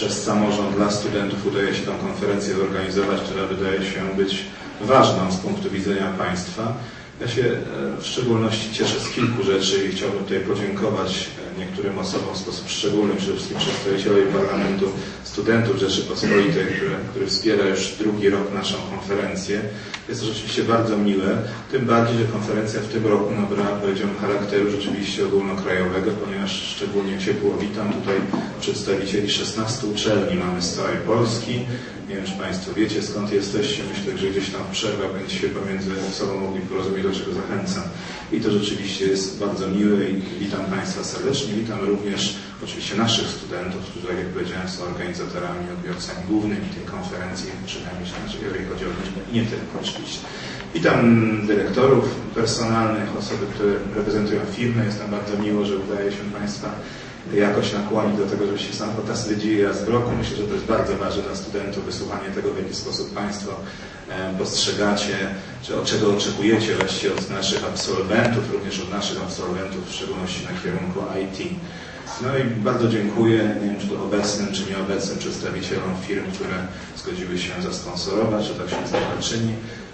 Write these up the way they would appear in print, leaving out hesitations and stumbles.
przez samorząd dla studentów udaje się tę konferencję zorganizować, która wydaje się być ważną z punktu widzenia państwa. Ja się w szczególności cieszę z kilku rzeczy i chciałbym tutaj podziękować niektórym osobom w sposób szczególny, przede wszystkim przedstawicielowi Parlamentu Studentów Rzeczypospolitej, który wspiera już drugi rok naszą konferencję. Jest to rzeczywiście bardzo miłe, tym bardziej, że konferencja w tym roku nabrała, powiedziałbym, charakteru rzeczywiście ogólnokrajowego, ponieważ szczególnie ciepło witam tutaj przedstawicieli 16 uczelni mamy z całej Polski. Nie wiem, czy Państwo wiecie, skąd jesteście. Myślę, że gdzieś tam w przerwach będziecie się pomiędzy sobą mogli porozumieć, do czego zachęcam. I to rzeczywiście jest bardzo miłe i witam Państwa serdecznie. Witam również oczywiście naszych studentów, którzy, tak jak powiedziałem, są organizatorami, odbiorcami głównymi tej konferencji, przynajmniej jeżeli chodzi o liczbę i nie tylko oczywiście. Witam dyrektorów personalnych, osoby, które reprezentują firmy. Jest nam bardzo miło, że udaje się Państwa jakoś nakłonić do tego, żebyście sam podcast zwiedzili raz w roku. Myślę, że to jest bardzo ważne dla studentów, wysłuchanie tego, w jaki sposób Państwo postrzegacie, czy od czego oczekujecie właściwie od naszych absolwentów, również od naszych absolwentów, w szczególności na kierunku IT. No i bardzo dziękuję, nie wiem, czy to obecnym, czy nieobecnym przedstawicielom firm, które zgodziły się zasponsorować, że tak się czyni.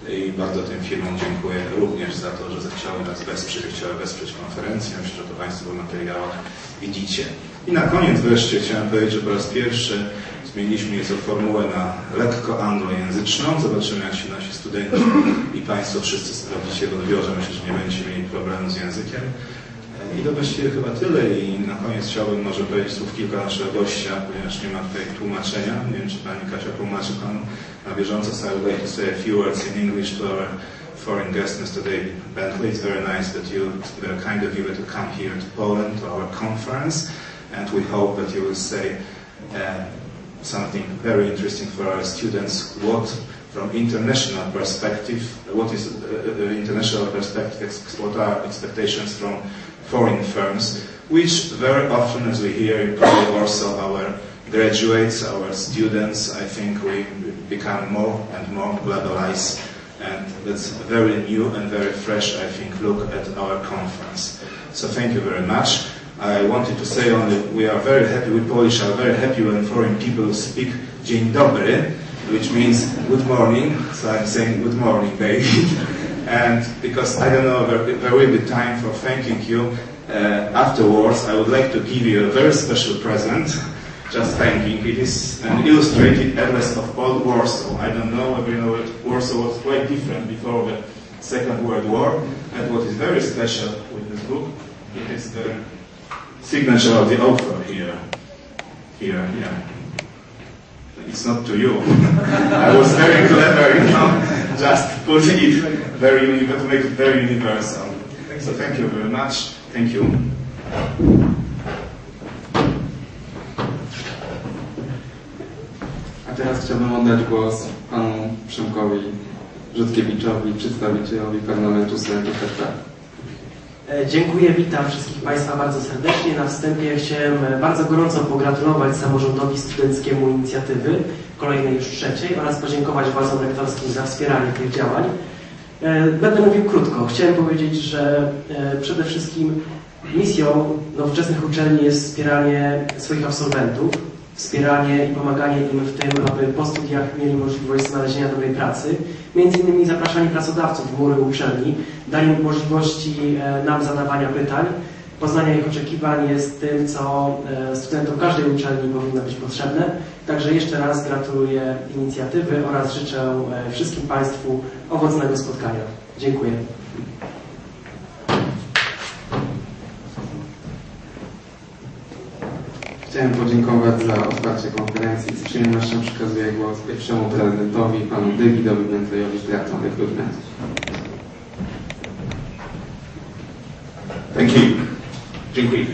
I bardzo tym firmom dziękuję również za to, że zechciały nas wesprzeć, chciały wesprzeć konferencję. Myślę, że to Państwo w materiałach widzicie. I na koniec wreszcie chciałem powiedzieć, że po raz pierwszy zmieniliśmy nieco formułę na lekko anglojęzyczną. Zobaczymy, jak się nasi studenci i Państwo wszyscy sprawdzicie w odbiorze. Myślę, że nie będziecie mieli problemu z językiem. I to właściwie chyba tyle. I na koniec chciałbym może powiedzieć słów kilka naszego gościa, ponieważ nie ma tutaj tłumaczenia. Nie wiem, czy Pani Kasia tłumaczy Panu na bieżąco, so I would like to say a few words in English to our foreign guest, Mr. David Bentley. It's very nice that you were kind of you to come here to Poland to our conference, and we hope that you will say something very interesting for our students. What, from international perspective, what is international perspective? What are expectations from foreign firms, which very often, as we hear, probably also our graduates, our students, I think we become more and more globalized, and that's a very new and very fresh, I think, look at our conference. So thank you very much. I wanted to say only we are very happy, we Polish are very happy when foreign people speak dzień dobry, which means good morning, so I'm saying good morning, David. And because I don't know, there will be time for thanking you afterwards, I would like to give you a very special present. Just thanking. It is an illustrated atlas of old Warsaw. I don't know whether you know that Warsaw was quite different before the Second World War. And what is very special with this book, it is the signature of the author here. Here, yeah. It's not to you. I was very clever, you know, just put it very, to make it very universal. So thank you very much. Thank you. A teraz chciałbym oddać głos panu Przemkowi Rzutkiewiczowi, przedstawicielowi Parlamentu Studentów Chapter. Dziękuję, witam wszystkich Państwa bardzo serdecznie. Na wstępie chciałem bardzo gorąco pogratulować samorządowi studenckiemu inicjatywy, kolejnej już trzeciej, oraz podziękować władzom rektorskim za wspieranie tych działań. Będę mówił krótko. Chciałem powiedzieć, że przede wszystkim misją nowoczesnych uczelni jest wspieranie swoich absolwentów, wspieranie i pomaganie im w tym, aby po studiach mieli możliwość znalezienia dobrej pracy. Między innymi zapraszanie pracodawców w mury uczelni, danie im możliwości nam zadawania pytań, poznania ich oczekiwań jest tym, co studentom każdej uczelni powinno być potrzebne. Także jeszcze raz gratuluję inicjatywy oraz życzę wszystkim Państwu owocnego spotkania. Dziękuję. Chciałem podziękować za otwarcie konferencji. Z przyjemnością przekazuję głos pierwszemu prezydentowi, panu Davidowi Bentleyowi, dyrektor Recruitment. Thank you. Dziękuję.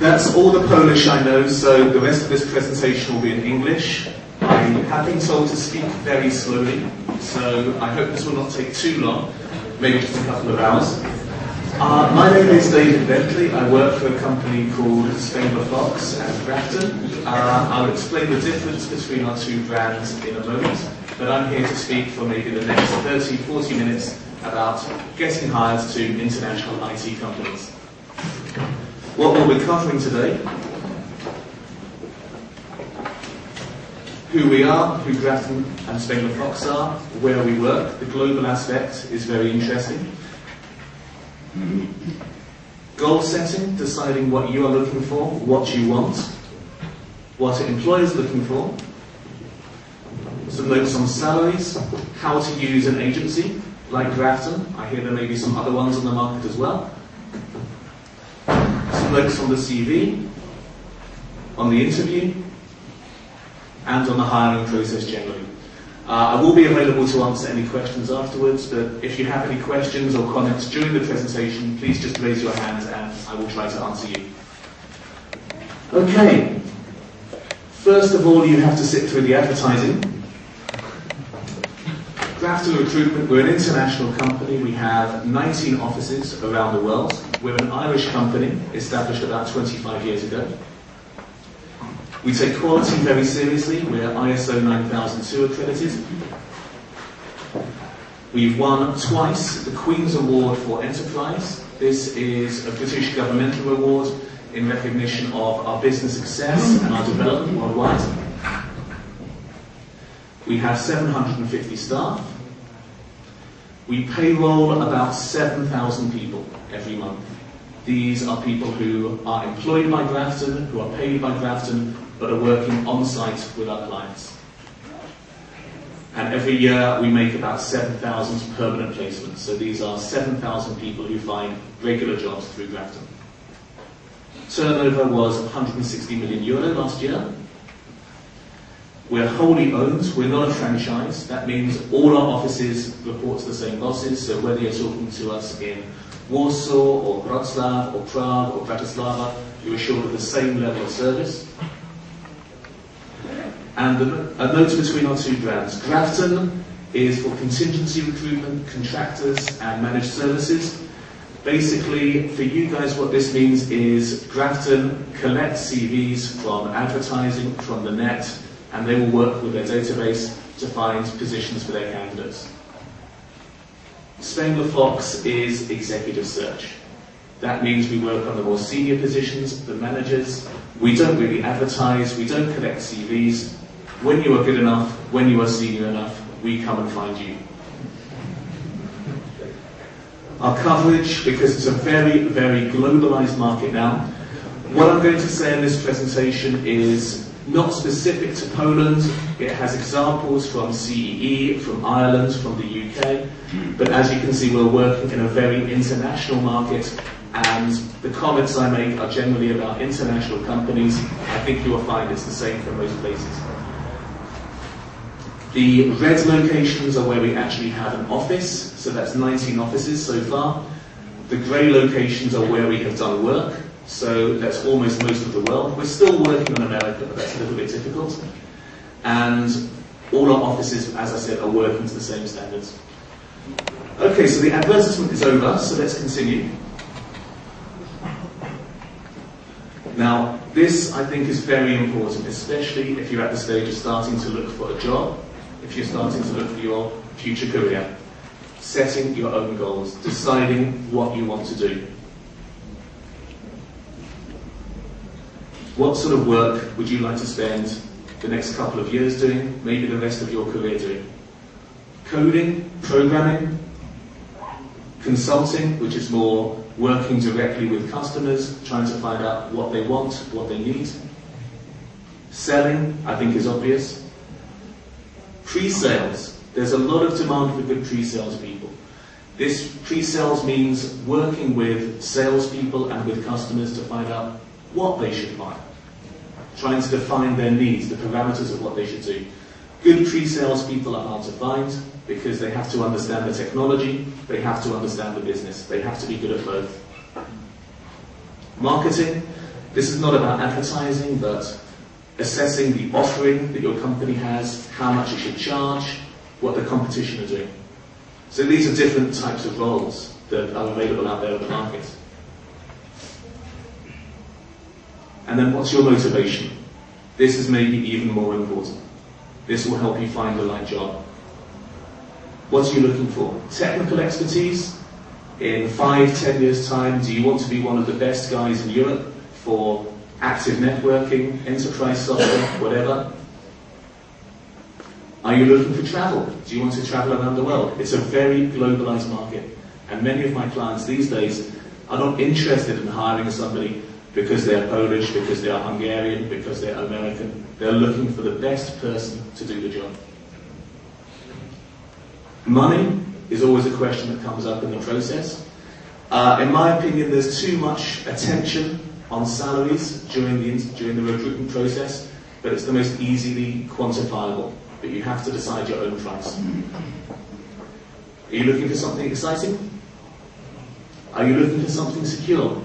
That's all the Polish I know, so the rest of this presentation will be in English. I have been told to speak very slowly, so I hope this will not take too long, maybe just a couple of hours. My name is David Bentley. I work for a company called Spangler Fox at Grafton. I'll explain the difference between our two brands in a moment, but I'm here to speak for maybe the next 30-40 minutes about getting hired to international IT companies. What we'll be covering today who we are, who Grafton and Spengler Fox are, where we work. The global aspect is very interesting. Goal setting, deciding what you are looking for, what you want, what an employer is looking for. Some notes on salaries, how to use an agency like Grafton. I hear there may be some other ones on the market as well. Some notes on the CV, on the interview, and on the hiring process generally. I will be available to answer any questions afterwards, but if you have any questions or comments during the presentation, please just raise your hand and I will try to answer you. Okay. First of all, you have to sit through the advertising. Grafton Recruitment, we're an international company. We have 19 offices around the world. We're an Irish company, established about 25 years ago. We take quality very seriously. We're ISO 9002 accredited. We've won twice the Queen's Award for Enterprise. This is a British governmental award in recognition of our business success and our development worldwide. We have 750 staff. We payroll about 7,000 people every month. These are people who are employed by Grafton, who are paid by Grafton, but are working on-site with our clients. And every year we make about 7,000 permanent placements. So these are 7,000 people who find regular jobs through Grafton. Turnover was 160 million euro last year. We're wholly owned, we're not a franchise. That means all our offices report to the same bosses, so whether you're talking to us in Warsaw or Wrocław or Prague or Bratislava, you're assured of the same level of service. And a note between our two brands. Grafton is for contingency recruitment, contractors and managed services. Basically, for you guys, what this means is Grafton collects CVs from advertising, from the net, and they will work with their database to find positions for their candidates. Spengler Fox is executive search. That means we work on the more senior positions, the managers. We don't really advertise, we don't collect CVs. When you are good enough, when you are senior enough, we come and find you. Our coverage, because it's a very, very globalized market now. What I'm going to say in this presentation is not specific to Poland. It has examples from CEE, from Ireland, from the UK. But as you can see, we're working in a very international market, and the comments I make are generally about international companies. I think you will find it's the same for most places. The red locations are where we actually have an office, so that's 19 offices so far. The grey locations are where we have done work, so that's almost most of the world. We're still working on America, but that's a little bit difficult. And all our offices, as I said, are working to the same standards. Okay, so the advertisement is over, so let's continue. Now, this I think is very important, especially if you're at the stage of starting to look for a job, if you're starting to look for your future career. Setting your own goals, deciding what you want to do. What sort of work would you like to spend the next couple of years doing, maybe the rest of your career doing? Coding, programming, consulting, which is more working directly with customers, trying to find out what they want, what they need. Selling, I think, is obvious. Pre-sales. There's a lot of demand for good pre-sales people. This pre-sales means working with salespeople and with customers to find out what they should buy. Trying to define their needs, the parameters of what they should do. Good pre-sales people are hard to find because they have to understand the technology, they have to understand the business, they have to be good at both. Marketing. This is not about advertising, but assessing the offering that your company has, how much it should charge, what the competition are doing. So these are different types of roles that are available out there in the market. And then what's your motivation? This is maybe even more important. This will help you find the right job. What are you looking for? Technical expertise? In 5-10 years' time, do you want to be one of the best guys in Europe for active networking, enterprise software, whatever? Are you looking for travel? Do you want to travel around the world? It's a very globalized market. And many of my clients these days are not interested in hiring somebody because they're Polish, because they're Hungarian, because they're American. They're looking for the best person to do the job. Money is always a question that comes up in the process. In my opinion, there's too much attention on salaries during the recruitment process, but it's the most easily quantifiable. But you have to decide your own price. Are you looking for something exciting? Are you looking for something secure?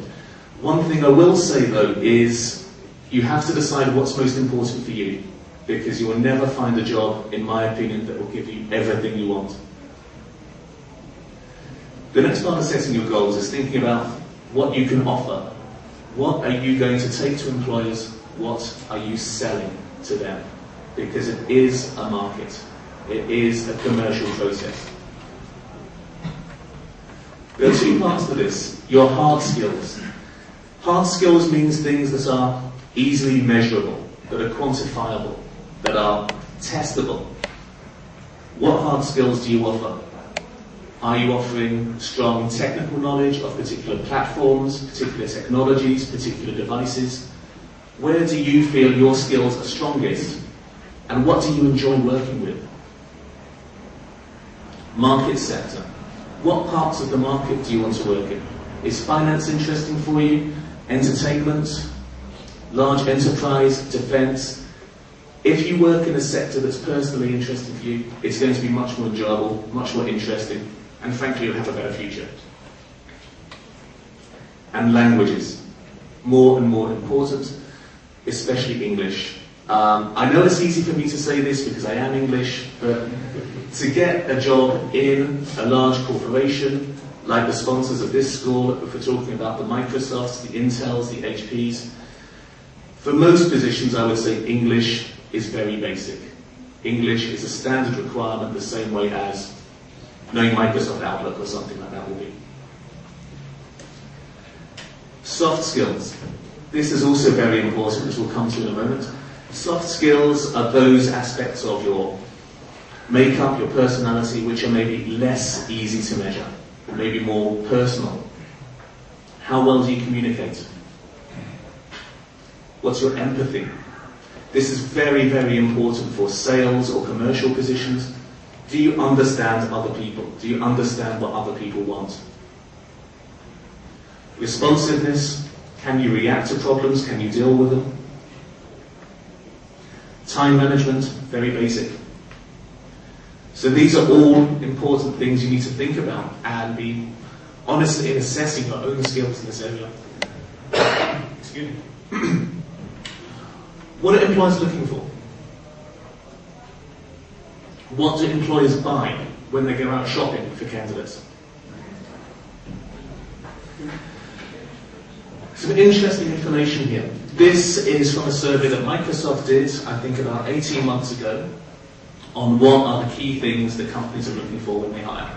One thing I will say though is you have to decide what's most important for you, because you will never find a job, in my opinion, that will give you everything you want. The next part of setting your goals is thinking about what you can offer. What are you going to take to employers? What are you selling to them? Because it is a market. It is a commercial process. There are two parts to this. Your hard skills. Hard skills means things that are easily measurable, that are quantifiable, that are testable. What hard skills do you offer? Are you offering strong technical knowledge of particular platforms, particular technologies, particular devices? Where do you feel your skills are strongest? And what do you enjoy working with? Market sector. What parts of the market do you want to work in? Is finance interesting for you? Entertainment? Large enterprise? Defense? If you work in a sector that's personally interesting for you, it's going to be much more enjoyable, much more interesting, and frankly, you'll have a better future. And languages. More and more important, especially English. I know it's easy for me to say this because I am English, but to get a job in a large corporation, like the sponsors of this school, if we're talking about the Microsofts, the Intels, the HPs, for most positions I would say English is very basic. English is a standard requirement the same way as knowing Microsoft Outlook or something like that will be. Soft skills. This is also very important, which we'll come to in a moment. Soft skills are those aspects of your makeup, your personality, which are maybe less easy to measure, or maybe more personal. How well do you communicate? What's your empathy? This is very, very important for sales or commercial positions. Do you understand other people? Do you understand what other people want? Responsiveness. Can you react to problems? Can you deal with them? Time management, very basic. So these are all important things you need to think about and be honest in assessing your own skills in this area. Excuse me. What are employers looking for? What do employers buy when they go out shopping for candidates? Some interesting information here. This is from a survey that Microsoft did, I think about 18 months ago, on what are the key things that companies are looking for when they hire.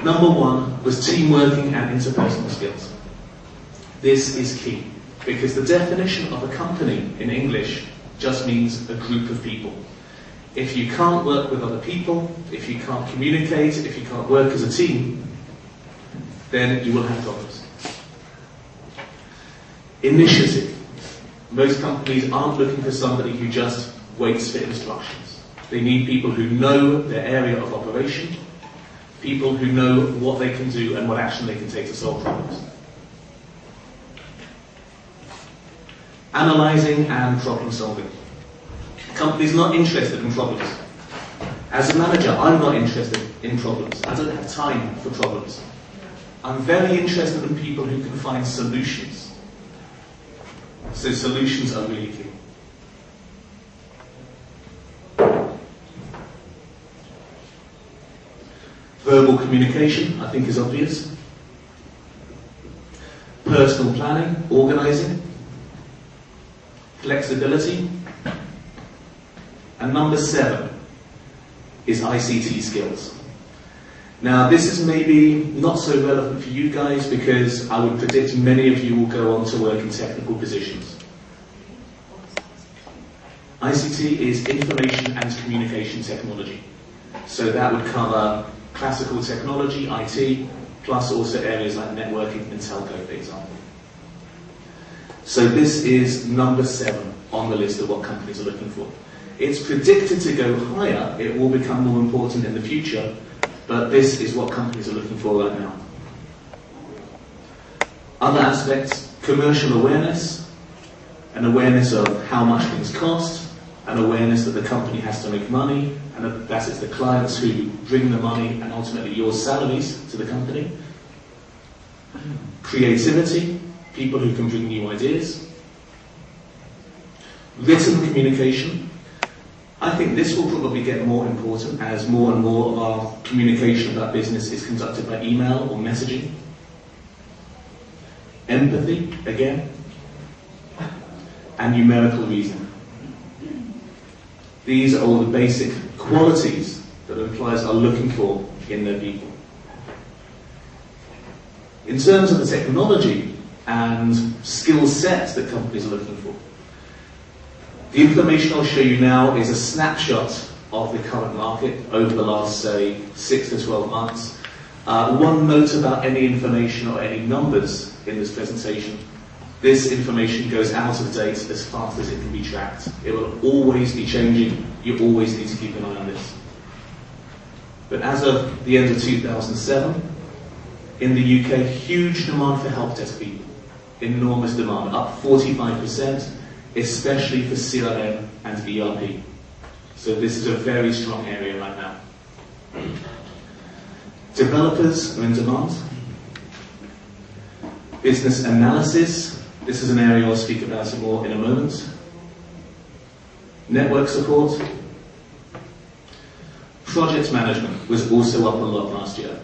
Number one was teamworking and interpersonal skills. This is key, because the definition of a company in English just means a group of people. If you can't work with other people, if you can't communicate, if you can't work as a team, then you will have problems. Initiative. Most companies aren't looking for somebody who just waits for instructions. They need people who know their area of operation, people who know what they can do and what action they can take to solve problems. Analyzing and problem solving. Companies not interested in problems. As a manager, I'm not interested in problems. I don't have time for problems. I'm very interested in people who can find solutions. So solutions are really key. Verbal communication, I think, is obvious. Personal planning, organising. Flexibility. And number 7 is ICT skills. Now, this is maybe not so relevant for you guys because I would predict many of you will go on to work in technical positions. ICT is information and communication technology. So that would cover classical technology, IT, plus also areas like networking and telco, for example. So this is number 7 on the list of what companies are looking for. It's predicted to go higher. It will become more important in the future, but this is what companies are looking for right now. Other aspects, commercial awareness, an awareness of how much things cost, an awareness that the company has to make money, and that it's the clients who bring the money and ultimately your salaries to the company. Creativity, people who can bring new ideas. Written communication. I think this will probably get more important as more and more of our communication about business is conducted by email or messaging. Empathy, again. And numerical reasoning. These are all the basic qualities that employers are looking for in their people. In terms of the technology and skill sets that companies are looking for, the information I'll show you now is a snapshot of the current market over the last, say, 6 to 12 months. One note about any information or any numbers in this presentation. This information goes out of date as fast as it can be tracked. It will always be changing. You always need to keep an eye on this. But as of the end of 2007, in the UK, huge demand for help desk people. Enormous demand, up 45%, especially for CRM and ERP. So this is a very strong area right now. Developers are in demand. Business analysis. This is an area I'll speak about more in a moment. Network support. Project management was also up a lot last year,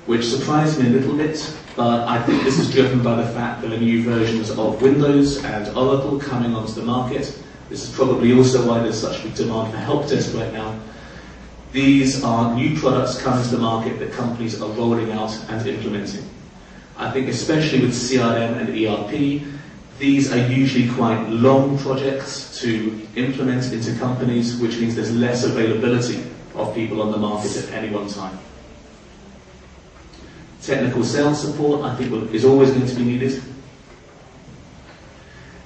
which surprised me a little bit, but I think this is driven by the fact that there are new versions of Windows and Oracle coming onto the market. This is probably also why there's such big demand for help desk right now. These are new products coming to the market that companies are rolling out and implementing. I think especially with CRM and ERP, these are usually quite long projects to implement into companies, which means there's less availability of people on the market at any one time. Technical sales support, I think, is always going to be needed.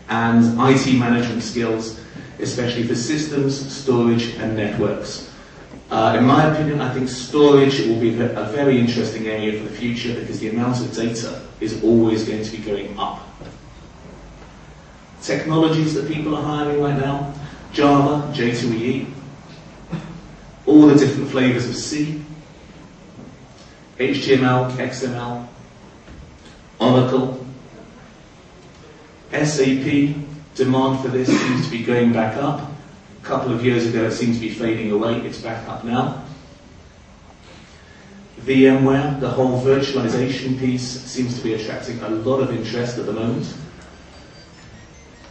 And IT management skills, especially for systems, storage, and networks. In my opinion, I think storage will be a very interesting area for the future because the amount of data is always going to be going up. Technologies that people are hiring right now, Java, J2EE, all the different flavors of C, HTML, XML, Oracle, SAP, demand for this seems to be going back up. A couple of years ago it seemed to be fading away, it's back up now. VMware, the whole virtualization piece, seems to be attracting a lot of interest at the moment.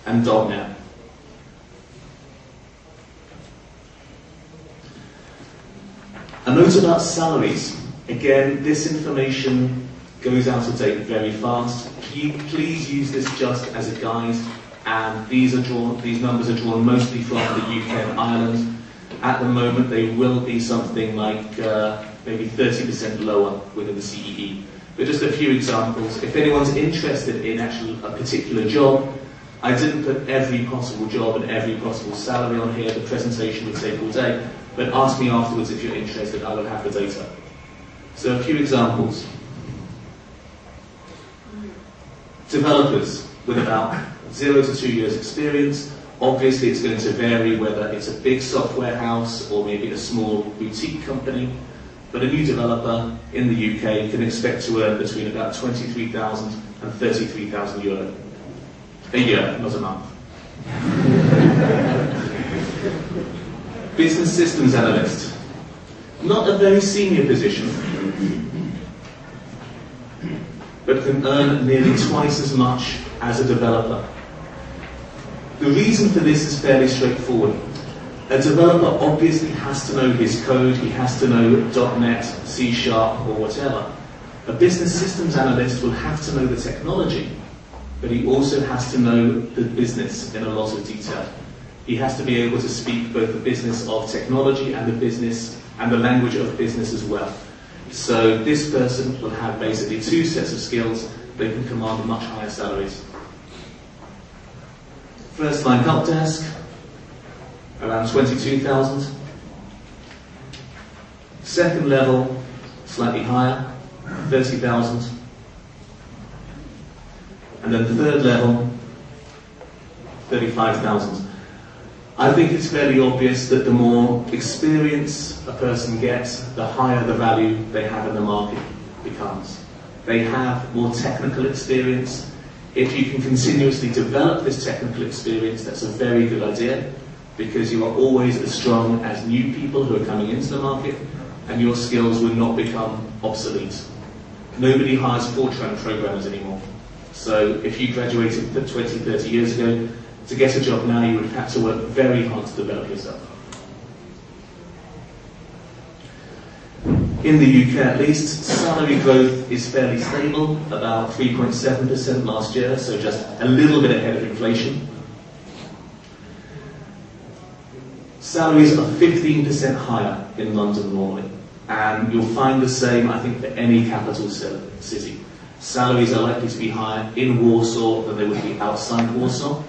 And .NET. A note about salaries. Again, this information goes out of date very fast. Please use this just as a guide, and these numbers are drawn mostly from the UK and Ireland. At the moment, they will be something like maybe 30% lower within the CEE. But just a few examples. If anyone's interested in actually a particular job, I didn't put every possible job and every possible salary on here. The presentation would take all day. But ask me afterwards if you're interested. I will have the data. So a few examples. Developers with about 0 to 2 years experience. Obviously it's going to vary whether it's a big software house or maybe a small boutique company. But a new developer in the UK can expect to earn between about 23,000 and 33,000 euro. A year, not a month. Business systems analyst. Not a very senior position, but can earn nearly twice as much as a developer. The reason for this is fairly straightforward. A developer obviously has to know his code, he has to know .NET, C# or whatever. A business systems analyst will have to know the technology, but he also has to know the business in a lot of detail. He has to be able to speak both the business of technology and the language of business as well. So this person will have basically two sets of skills. They can command much higher salaries. First line help desk, around 22,000. Second level, slightly higher, 30,000. And then third level, 35,000. I think it's fairly obvious that the more experience a person gets, the higher the value they have in the market becomes. They have more technical experience. If you can continuously develop this technical experience, that's a very good idea, because you are always as strong as new people who are coming into the market, and your skills will not become obsolete. Nobody hires Fortran programmers anymore. So if you graduated 20, 30 years ago, to get a job now, you would have to work very hard to develop yourself. In the UK at least, salary growth is fairly stable, about 3.7% last year, so just a little bit ahead of inflation. Salaries are 15% higher in London normally, and you'll find the same, I think, for any capital city. Salaries are likely to be higher in Warsaw than they would be outside Warsaw.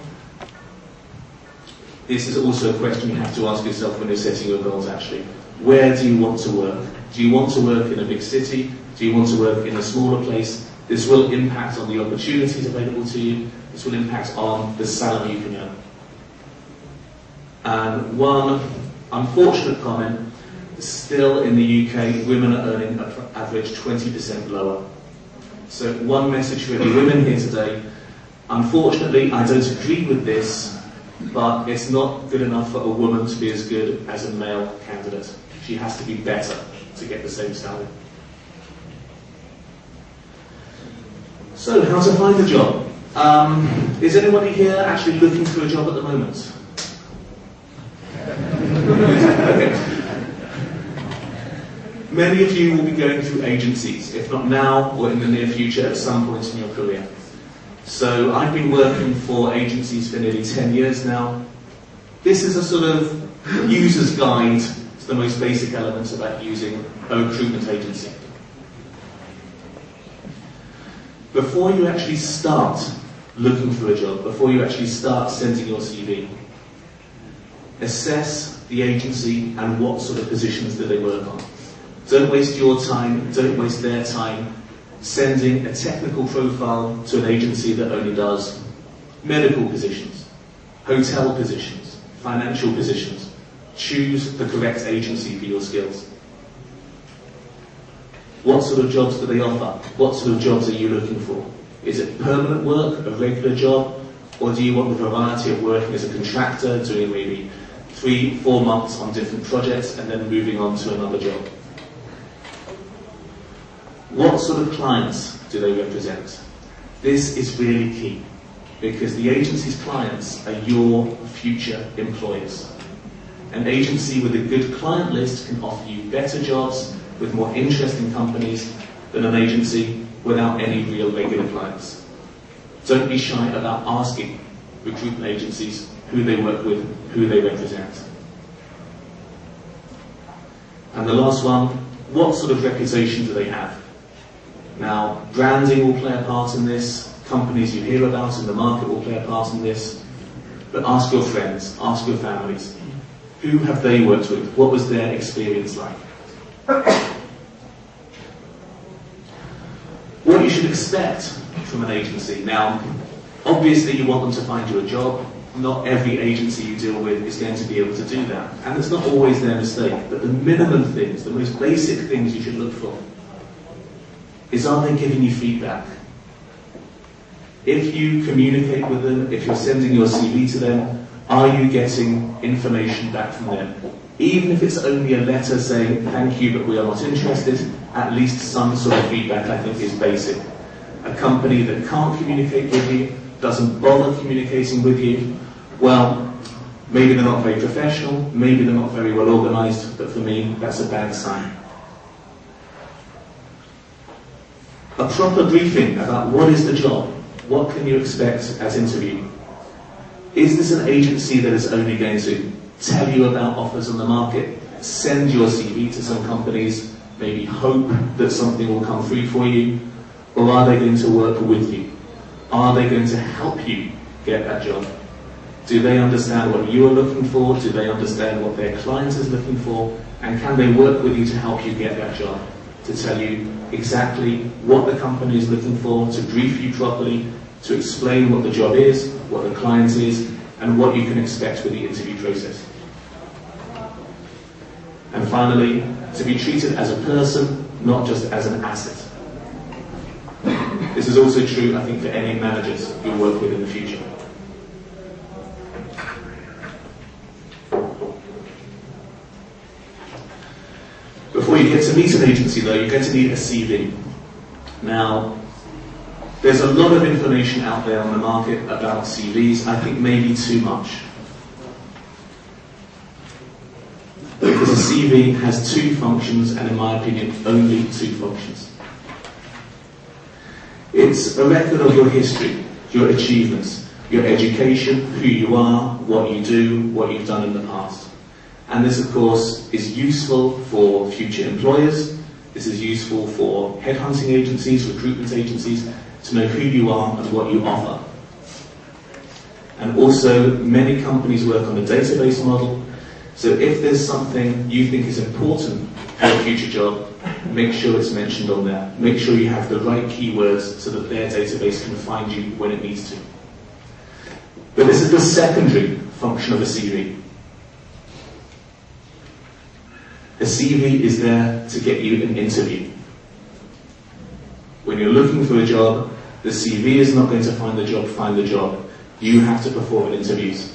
This is also a question you have to ask yourself when you're setting your goals, actually. Where do you want to work? Do you want to work in a big city? Do you want to work in a smaller place? This will impact on the opportunities available to you. This will impact on the salary you can earn. And one unfortunate comment, still in the UK, women are earning an average 20% lower. So one message for the women here today, unfortunately I don't agree with this, but it's not good enough for a woman to be as good as a male candidate. She has to be better to get the same salary. So, how to find a job? Is anybody here actually looking for a job at the moment? Okay. Many of you will be going through agencies, if not now or in the near future at some point in your career. So I've been working for agencies for nearly 10 years now. This is a sort of user's guide to the most basic elements about using a recruitment agency. Before you actually start looking for a job, before you actually start sending your CV, assess the agency and what sort of positions do they work on. Don't waste your time, don't waste their time sending a technical profile to an agency that only does medical positions, hotel positions, financial positions. Choose the correct agency for your skills. What sort of jobs do they offer? What sort of jobs are you looking for? Is it permanent work, a regular job, or do you want the variety of working as a contractor, doing maybe 3-4 months on different projects and then moving on to another job? What sort of clients do they represent? This is really key, because the agency's clients are your future employers. An agency with a good client list can offer you better jobs with more interesting companies than an agency without any real regular clients. Don't be shy about asking recruitment agencies who they work with, who they represent. And the last one, what sort of reputation do they have? Now, branding will play a part in this, companies you hear about in the market will play a part in this, but ask your friends, ask your families. Who have they worked with? What was their experience like? What you should expect from an agency. Now, obviously you want them to find you a job. Not every agency you deal with is going to be able to do that. And it's not always their mistake, but the minimum things, the most basic things you should look for is, are they giving you feedback? If you communicate with them, if you're sending your CV to them, are you getting information back from them? Even if it's only a letter saying, thank you, but we are not interested, at least some sort of feedback, I think, is basic. A company that can't communicate with you, doesn't bother communicating with you, well, maybe they're not very professional, maybe they're not very well organized, but for me, that's a bad sign. A proper briefing about what is the job, what can you expect at interview. Is this an agency that is only going to tell you about offers on the market, send your CV to some companies, maybe hope that something will come through for you, or are they going to work with you? Are they going to help you get that job? Do they understand what you are looking for? Do they understand what their client is looking for? And can they work with you to help you get that job? To tell you exactly what the company is looking for, to brief you properly, to explain what the job is, what the client is, and what you can expect with the interview process. And finally, to be treated as a person, not just as an asset. This is also true, I think, for any managers you work with in the future. Before you get to meet an agency, though, you're going to need a CV. Now, there's a lot of information out there on the market about CVs. I think maybe too much. Because a CV has two functions, and in my opinion, only two functions. It's a record of your history, your achievements, your education, who you are, what you do, what you've done in the past. And this, of course, is useful for future employers. This is useful for headhunting agencies, recruitment agencies, to know who you are and what you offer. And also, many companies work on a database model. So if there's something you think is important for a future job, make sure it's mentioned on there. Make sure you have the right keywords so that their database can find you when it needs to. But this is the secondary function of a CV. A CV is there to get you an interview. When you're looking for a job, the CV is not going to find the job. You have to perform interviews.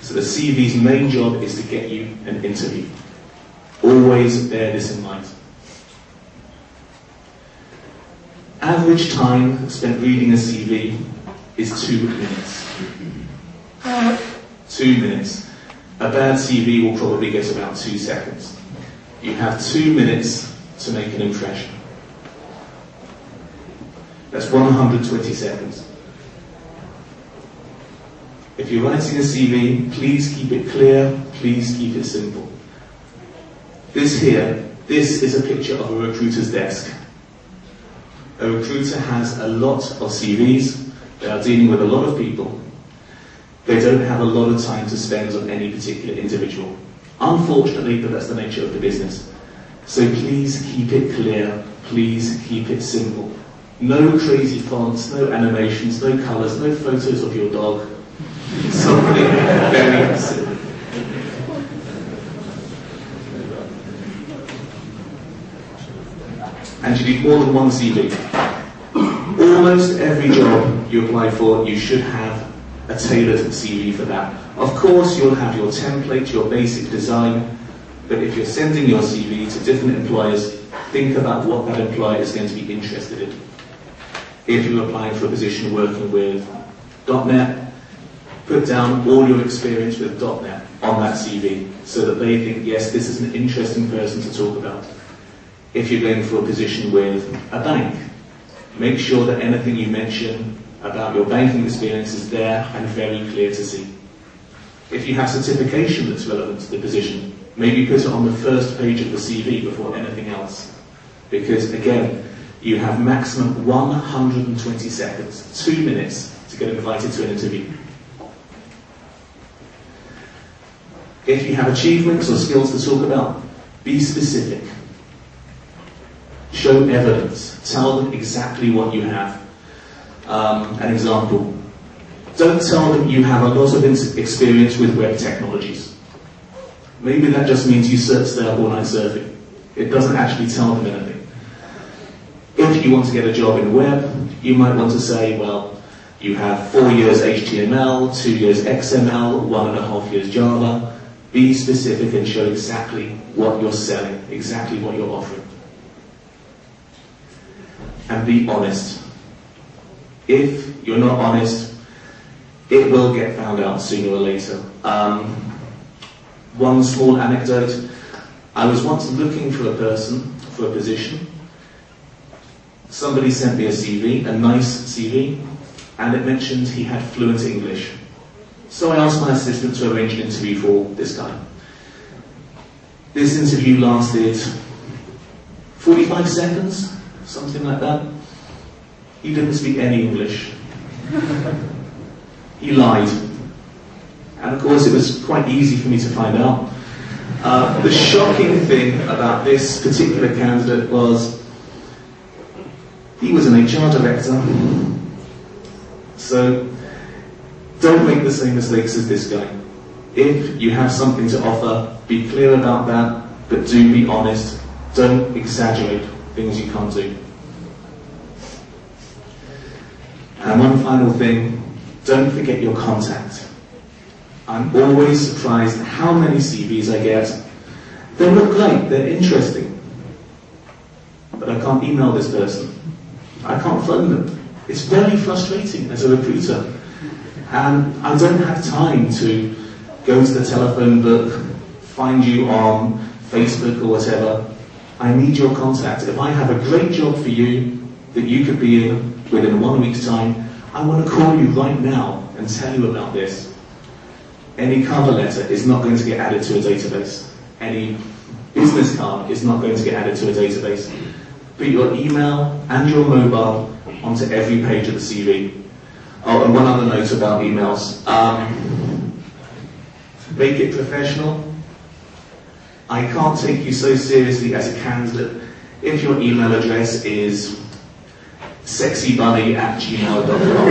So the CV's main job is to get you an interview. Always bear this in mind. Average time spent reading a CV is 2 minutes. 2 minutes. A bad CV will probably get about 2 seconds. You have 2 minutes to make an impression. That's 120 seconds. If you're writing a CV, please keep it clear, please keep it simple. This is a picture of a recruiter's desk. A recruiter has a lot of CVs, they are dealing with a lot of people. They don't have a lot of time to spend on any particular individual. Unfortunately, but that's the nature of the business. So please keep it clear, please keep it simple. No crazy fonts, no animations, no colours, no photos of your dog. Something very simple. And you need more than one CV. Almost every job you apply for, you should have a tailored CV for that. Of course, you'll have your template, your basic design, but if you're sending your CV to different employers, think about what that employer is going to be interested in. If you're applying for a position working with .NET, put down all your experience with .NET on that CV so that they think, yes, this is an interesting person to talk about. If you're going for a position with a bank, make sure that anything you mention about your banking experience is there and very clear to see. If you have certification that's relevant to the position, maybe put it on the first page of the CV before anything else. Because again, you have maximum 120 seconds, 2 minutes, to get invited to an interview. If you have achievements or skills to talk about, be specific. Show evidence. Tell them exactly what you have. An example. Don't tell them you have a lot of experience with web technologies. Maybe that just means you stay up all night surfing. It doesn't actually tell them anything. If you want to get a job in web, you might want to say, well, you have 4 years HTML, 2 years XML, 1.5 years Java. Be specific and show exactly what you're selling, exactly what you're offering. And be honest. If you're not honest, it will get found out sooner or later. One small anecdote. I was once looking for a person, for a position. Somebody sent me a CV, a nice CV, and it mentioned he had fluent English. So I asked my assistant to arrange an interview for this guy. This interview lasted 45 seconds, something like that. He didn't speak any English. He lied. And of course it was quite easy for me to find out. The shocking thing about this particular candidate was he was an HR director. So don't make the same mistakes as this guy. If you have something to offer, be clear about that, but do be honest. Don't exaggerate things you can't do. And one final thing, don't forget your contact. I'm always surprised how many CVs I get. They look great, they're interesting, but I can't email this person. I can't phone them. It's very frustrating as a recruiter. And I don't have time to go to the telephone book, find you on Facebook or whatever. I need your contact. If I have a great job for you that you could be in within 1 week's time, I want to call you right now and tell you about this. Any cover letter is not going to get added to a database. Any business card is not going to get added to a database. Put your email and your mobile onto every page of the CV. Oh, and one other note about emails. Make it professional. I can't take you so seriously as a candidate if your email address is sexybunny@gmail.com.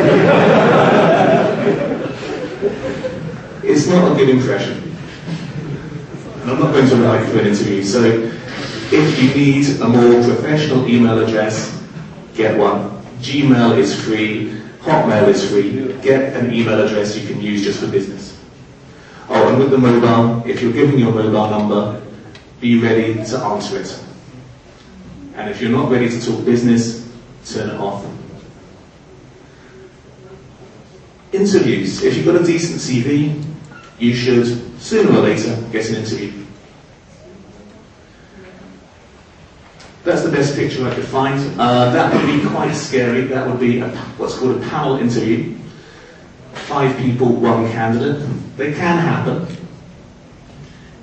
It's not a good impression. And I'm not going to write for an interview, so if you need a more professional email address, get one. Gmail is free, Hotmail is free. Get an email address you can use just for business. Oh, and with the mobile, if you're giving your mobile number, be ready to answer it. And if you're not ready to talk business, turn it off. Interviews. If you've got a decent CV, you should, sooner or later, get an interview. That's the best picture I could find. That would be quite scary. That would be what's called a panel interview. 5 people, 1 candidate. They can happen.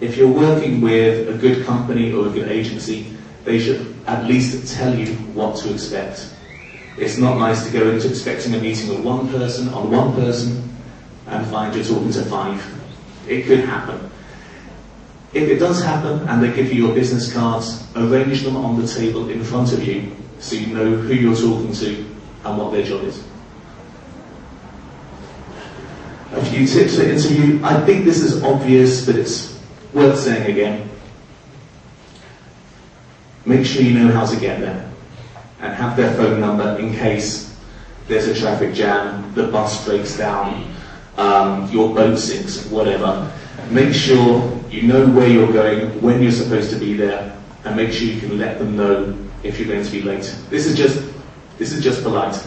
If you're working with a good company or a good agency, they should at least tell you what to expect. It's not nice to go into expecting a meeting with one person and find you're talking to 5. It could happen. If it does happen and they give you your business cards, arrange them on the table in front of you so you know who you're talking to and what their job is. A few tips for interview. I think this is obvious, but it's worth saying again. Make sure you know how to get there and have their phone number in case there's a traffic jam, the bus breaks down, your boat sinks, whatever. Make sure you know where you're going, when you're supposed to be there, and make sure you can let them know if you're going to be late. This is just polite.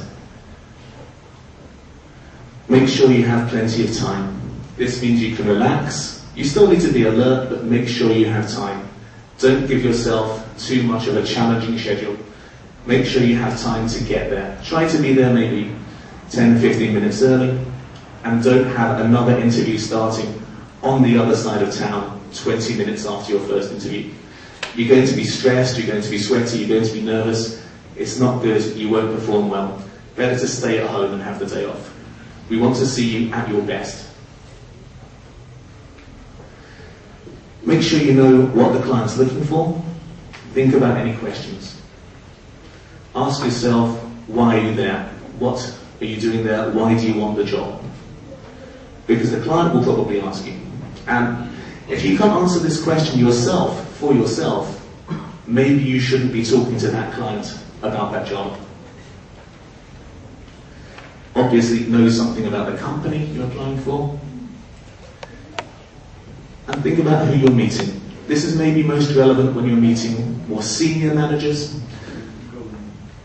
Make sure you have plenty of time. This means you can relax. You still need to be alert, but make sure you have time. Don't give yourself too much of a challenging schedule. Make sure you have time to get there. Try to be there maybe 10, 15 minutes early, and don't have another interview starting on the other side of town 20 minutes after your first interview. You're going to be stressed, you're going to be sweaty, you're going to be nervous. It's not good, you won't perform well. Better to stay at home and have the day off. We want to see you at your best. Make sure you know what the client's looking for. Think about any questions. Ask yourself, why are you there? What are you doing there? Why do you want the job? Because the client will probably ask you. And if you can't answer this question yourself, for yourself, maybe you shouldn't be talking to that client about that job. Obviously, know something about the company you're applying for. And think about who you're meeting. This is maybe most relevant when you're meeting more senior managers.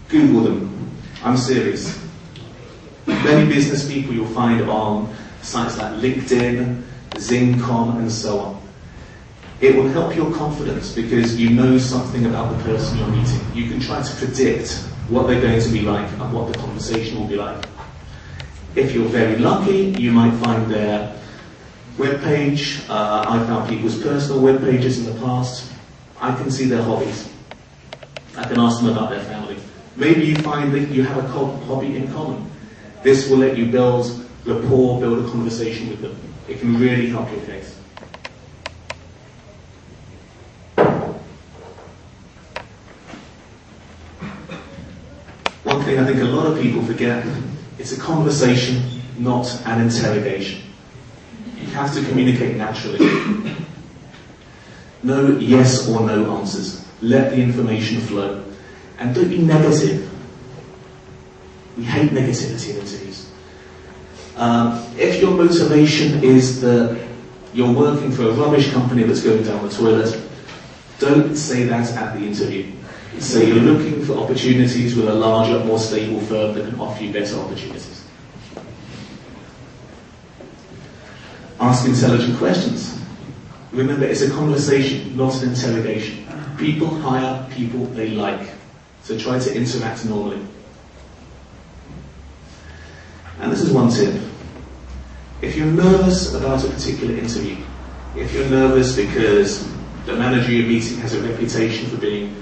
Google them. I'm serious. Many business people you'll find on sites like LinkedIn, Zing.com, and so on. It will help your confidence because you know something about the person you're meeting. You can try to predict what they're going to be like and what the conversation will be like. If you're very lucky, you might find their web page. I found people's personal web pages in the past. I can see their hobbies. I can ask them about their family. Maybe you find that you have a hobby in common. This will let you build rapport, build a conversation with them. It can really help your case. One thing I think a lot of people forget, it's a conversation, not an interrogation. You have to communicate naturally. No yes or no answers. Let the information flow. And don't be negative. We hate negativity in interviews. If your motivation is that you're working for a rubbish company that's going down the toilet, don't say that at the interview. Say you're looking for opportunities with a larger, more stable firm that can offer you better opportunities. Ask intelligent questions. Remember, it's a conversation, not an interrogation. People hire people they like. So try to interact normally. And this is one tip. If you're nervous about a particular interview, if you're nervous because the manager you're meeting has a reputation for being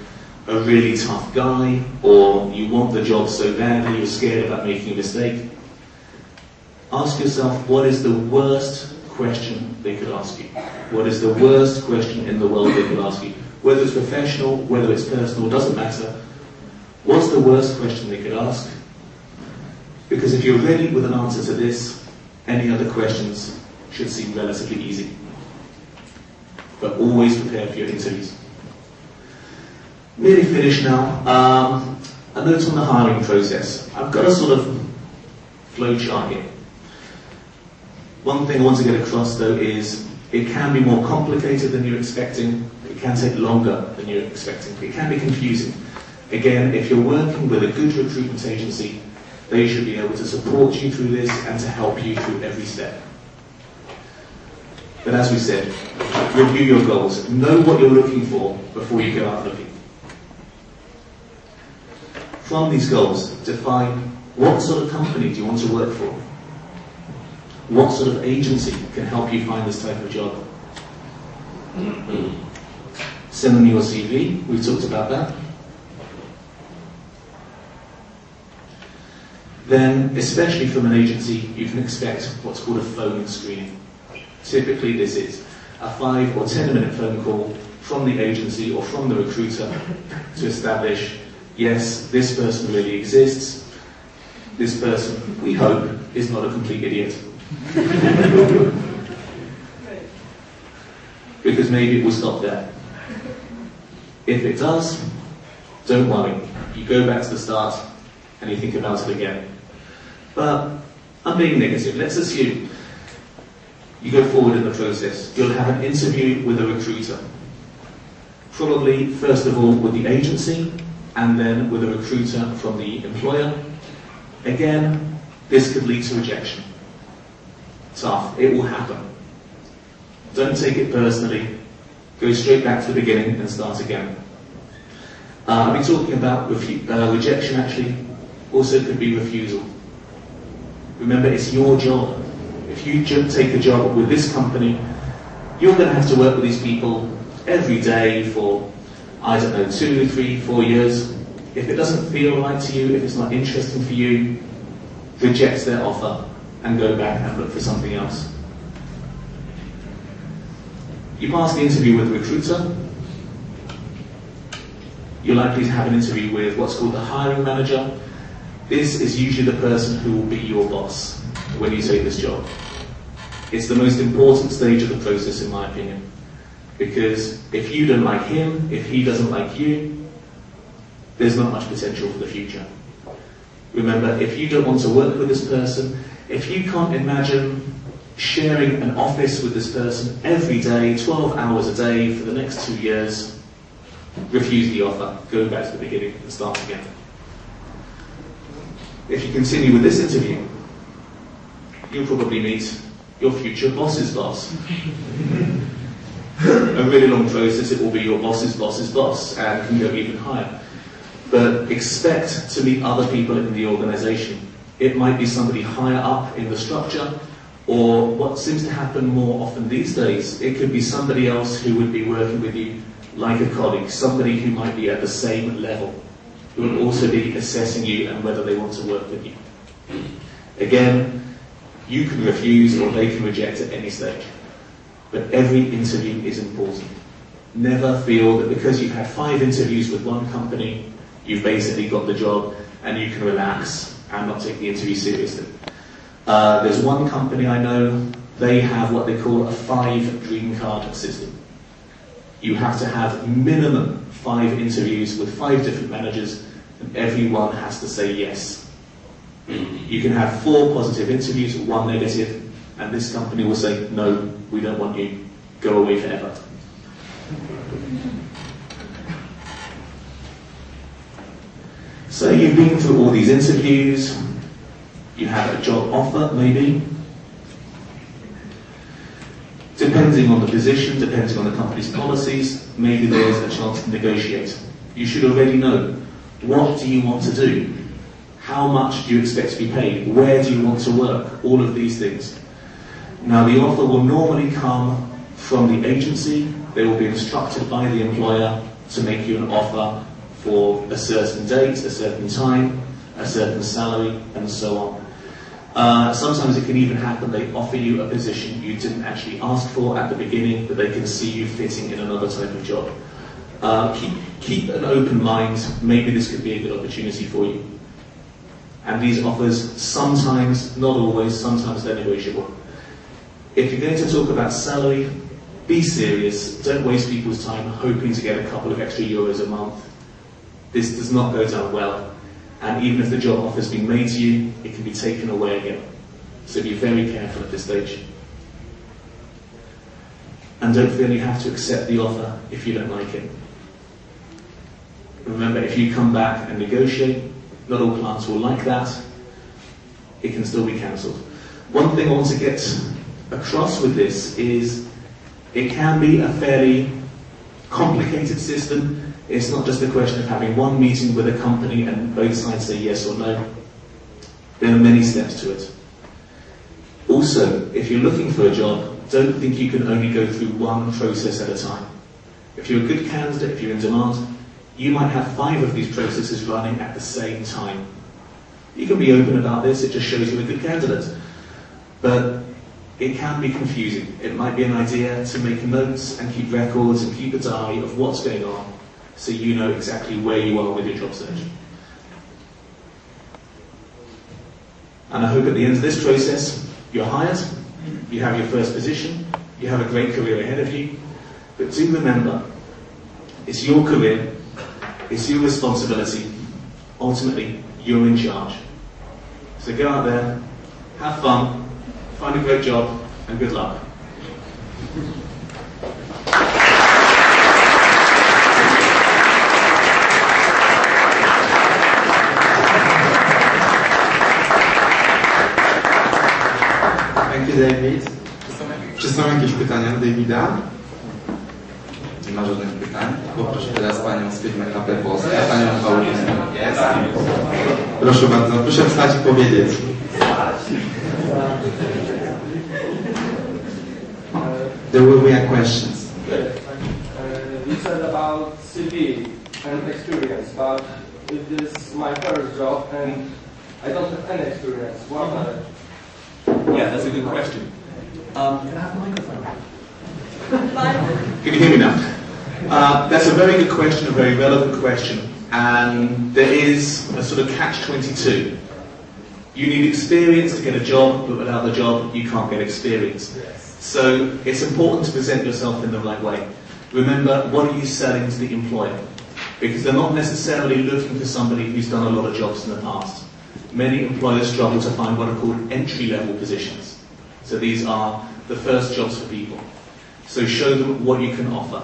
a really tough guy, or you want the job so badly you're scared about making a mistake, ask yourself, what is the worst question they could ask you? What is the worst question in the world they could ask you? Whether it's professional, whether it's personal, doesn't matter. What's the worst question they could ask? Because if you're ready with an answer to this, any other questions should seem relatively easy. But always prepare for your interviews. Nearly finished now. A note on the hiring process. I've got a sort of flow chart here. One thing I want to get across though is it can be more complicated than you're expecting. It can take longer than you're expecting. It can be confusing. Again, if you're working with a good recruitment agency, they should be able to support you through this and to help you through every step. But as we said, review your goals. Know what you're looking for before you go out looking. From these goals, define what sort of company do you want to work for? What sort of agency can help you find this type of job? Send them your CV. We've talked about that. Then, especially from an agency, you can expect what's called a phone screening. Typically this is a 5 or 10 minute phone call from the agency or from the recruiter to establish, yes, this person really exists. This person, we hope, is not a complete idiot. Because maybe it will stop there. If it does, don't worry. You go back to the start and you think about it again. But I'm being negative. Let's assume you go forward in the process. You'll have an interview with a recruiter. Probably, first of all, with the agency, and then with a recruiter from the employer. Again, this could lead to rejection. Tough. It will happen. Don't take it personally. Go straight back to the beginning and start again. I'll be talking about rejection, actually. Also could be refusal. Remember, it's your job. If you take a job with this company, you're going to have to work with these people every day for, I don't know, 2, 3, 4 years. If it doesn't feel right to you, if it's not interesting for you, reject their offer and go back and look for something else. You pass the interview with the recruiter. You're likely to have an interview with what's called the hiring manager. This is usually the person who will be your boss when you take this job. It's the most important stage of the process, in my opinion, because if you don't like him, if he doesn't like you, there's not much potential for the future. Remember, if you don't want to work with this person, if you can't imagine sharing an office with this person every day, 12 hours a day for the next 2 years, refuse the offer, go back to the beginning and start again. If you continue with this interview, you'll probably meet your future boss's boss. A really long process, it will be your boss's boss's boss, and can go even higher. But expect to meet other people in the organisation. It might be somebody higher up in the structure, or what seems to happen more often these days, it could be somebody else who would be working with you like a colleague, somebody who might be at the same level, who will also be assessing you and whether they want to work with you. Again, you can refuse or they can reject at any stage. But every interview is important. Never feel that because you've had 5 interviews with one company, you've basically got the job and you can relax and not take the interview seriously. There's one company I know, they have what they call a 5 dream card system. You have to have minimum 5 interviews with 5 different managers, and everyone has to say yes. You can have 4 positive interviews, 1 negative, and this company will say, no, we don't want you, go away forever. So you've been through all these interviews, you have a job offer maybe. Depending on the position, depending on the company's policies, maybe there's a chance to negotiate. You should already know, what do you want to do? How much do you expect to be paid? Where do you want to work? All of these things. Now the offer will normally come from the agency. They will be instructed by the employer to make you an offer for a certain date, a certain time, a certain salary, and so on. Sometimes it can even happen they offer you a position you didn't actually ask for at the beginning, but they can see you fitting in another type of job. Keep an open mind. Maybe this could be a good opportunity for you. And these offers, sometimes, not always, sometimes they're negotiable. If you're going to talk about salary, be serious. Don't waste people's time hoping to get a couple of extra euros a month. This does not go down well. And even if the job offer has been made to you, it can be taken away again. So be very careful at this stage. And don't feel you have to accept the offer if you don't like it. Remember, if you come back and negotiate, not all clients will like that. It can still be cancelled. One thing I want to get across with this is it can be a fairly complicated system. It's not just a question of having one meeting with a company and both sides say yes or no. There are many steps to it. Also, if you're looking for a job, don't think you can only go through one process at a time. If you're a good candidate, if you're in demand, you might have 5 of these processes running at the same time. You can be open about this, it just shows you're a good candidate. But it can be confusing. It might be an idea to make notes and keep records and keep a diary of what's going on, so you know exactly where you are with your job search. And I hope at the end of this process, you're hired, you have your first position, you have a great career ahead of you, but do remember, it's your career, it's your responsibility, ultimately, you're in charge. So go out there, have fun, find a great job, and good luck. Thank you, David. Czy są jakieś pytania do Davida? Nie ma żadnych pytań. Poproszę teraz panią z firmy HP Polska, panią Paulinę. Jest. Proszę bardzo, proszę wstać i powiedzieć. There will be questions. You said about CV and experience, but if this is my first job and I don't have any experience, what are they? Yeah, that's a good question. Can I have a microphone? Can you hear me now? That's a very good question, a very relevant question, and there is a sort of catch-22. You need experience to get a job, but without the job, you can't get experience. So it's important to present yourself in the right way. Remember, what are you selling to the employer? Because they're not necessarily looking for somebody who's done a lot of jobs in the past. Many employers struggle to find what are called entry-level positions. So these are the first jobs for people. So show them what you can offer.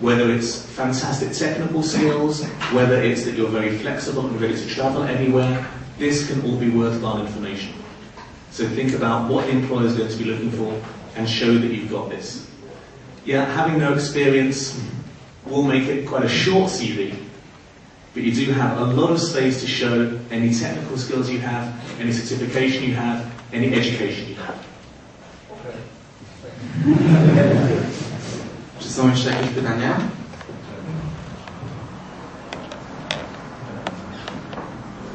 Whether it's fantastic technical skills, whether it's that you're very flexible and ready to travel anywhere, this can all be worthwhile information. So think about what the employer is going to be looking for and show that you've got this. Yeah, having no experience will make it quite a short CV. but you do have a lot of space to show any technical skills you have, any certification you have, any education you have. Czy są jeszcze jakieś pytania?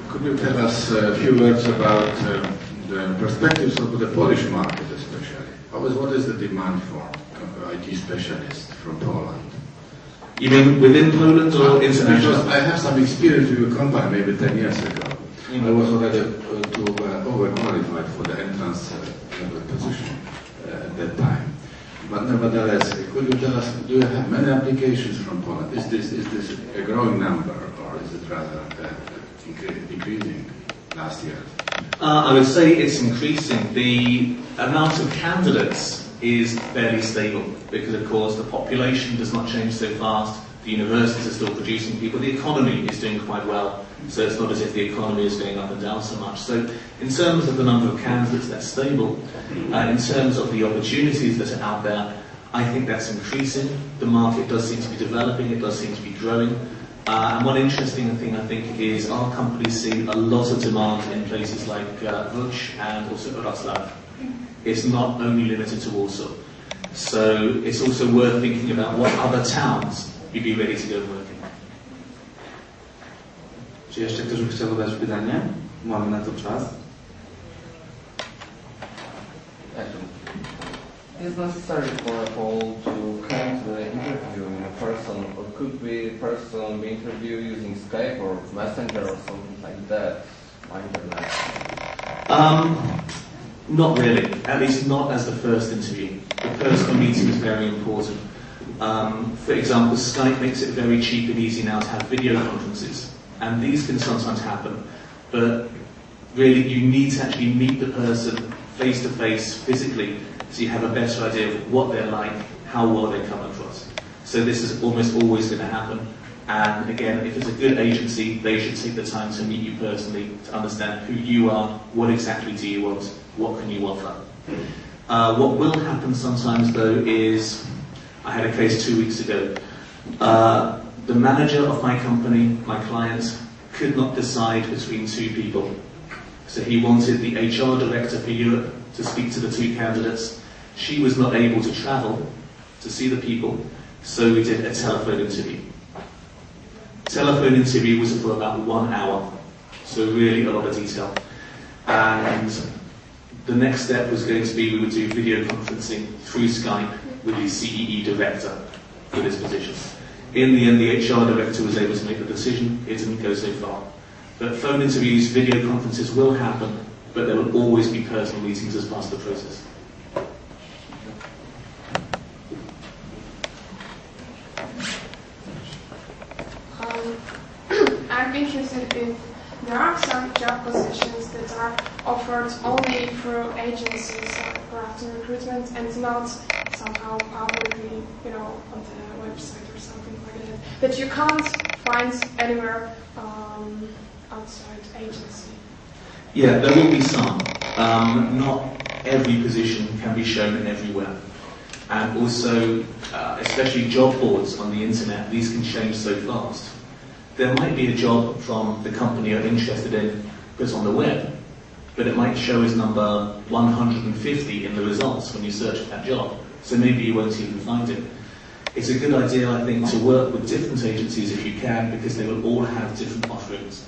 Could you tell us a few words about the perspectives of the Polish market especially? What is the demand for IT specialists from Poland? You mean within Poland or international? Because I have some experience with a company maybe 10 years ago. I was already overqualified for the entrance level position at that time. But nevertheless, could you tell us, do you have many applications from Poland? Is this a growing number, or is it rather decreasing last year? I would say it's increasing. The amount of candidates is fairly stable because, of course, the population does not change so fast. The universities are still producing people. The economy is doing quite well, so it's not as if the economy is going up and down so much. So in terms of the number of candidates, that's stable. In terms of the opportunities that are out there, I think that's increasing. The market does seem to be developing, it does seem to be growing. And one interesting thing, I think, is our companies see a lot of demand in places like Łódź and also Wrocław. It's not only limited to Warsaw. So it's also worth thinking about what other towns you'd be ready to go working. Czy jeszcze ktoś by chciał zadać pytanie? Mamy na to czas. Is it necessary for a Pole to come to the interview in person, or could be person be interviewed using Skype or Messenger or something like that on internet? Not really, at least not as the first interview. The personal meeting is very important. For example, Skype makes it very cheap and easy now to have video conferences, and these can sometimes happen, but really you need to actually meet the person face to face, physically, so you have a better idea of what they're like, how well they come across. So this is almost always going to happen, and again, if it's a good agency, they should take the time to meet you personally, to understand who you are, what exactly do you want, what can you offer. What will happen sometimes though is, I had a case 2 weeks ago. The manager of my company, my client, could not decide between two people. So he wanted the HR director for Europe to speak to the two candidates. She was not able to travel to see the people, so we did a telephone interview. Telephone interview was for about 1 hour, so really a lot of detail. And the next step was going to be we would do video conferencing through Skype with the CEE director for this position. In the end, the HR director was able to make the decision. It didn't go so far. But phone interviews, video conferences will happen, but there will always be personal meetings as part of the process. I'm interested if there are some job positions that are offered only through agencies or after recruitment and not somehow publicly, on the website or something like that, that you can't find anywhere outside agency. Yeah, there will be some. Not every position can be shown everywhere. And also, especially job boards on the internet, these can change so fast. There might be a job from the company you're interested in put on the web, but it might show as number 150 in the results when you search for that job, so maybe you won't even find it. It's a good idea, I think, to work with different agencies if you can, because they will all have different offerings.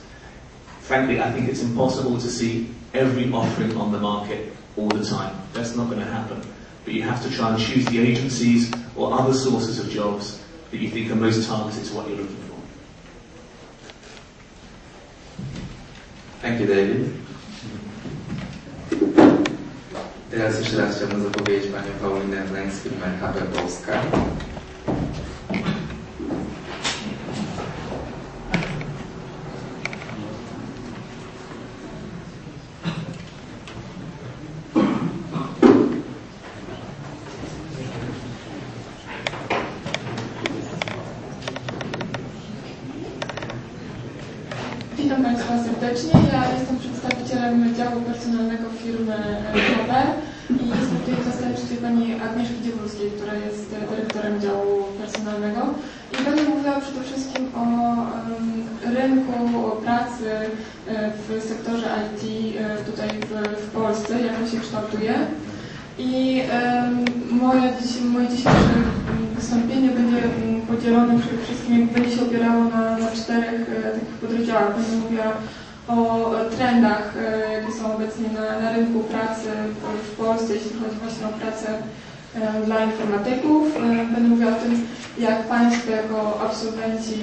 Frankly, I think it's impossible to see every offering on the market all the time. That's not going to happen. But you have to try and choose the agencies or other sources of jobs that you think are most targeted to what you're looking for. Thank you, David. Teraz jeszcze raz chciałbym zapowiedzieć Panią Paulinę Wlęk z firmy HP Polska. Witam Państwa serdecznie. Ja jestem przedstawicielem działu personalnego firmy HP i jestem tutaj w zastępstwie pani Agnieszki Dziewulskiej, która jest dyrektorem działu personalnego. I będę mówiła przede wszystkim o rynku pracy w sektorze IT tutaj w Polsce, jak on się kształtuje. I moje dzisiejsze wystąpienie będzie podzielone przede wszystkim, będzie się opierało na 4 takich podrozdziałach. Będę mówiła o trendach, jakie są obecnie na rynku pracy w Polsce, jeśli chodzi właśnie o pracę dla informatyków. Będę mówiła o tym, jak Państwo jako absolwenci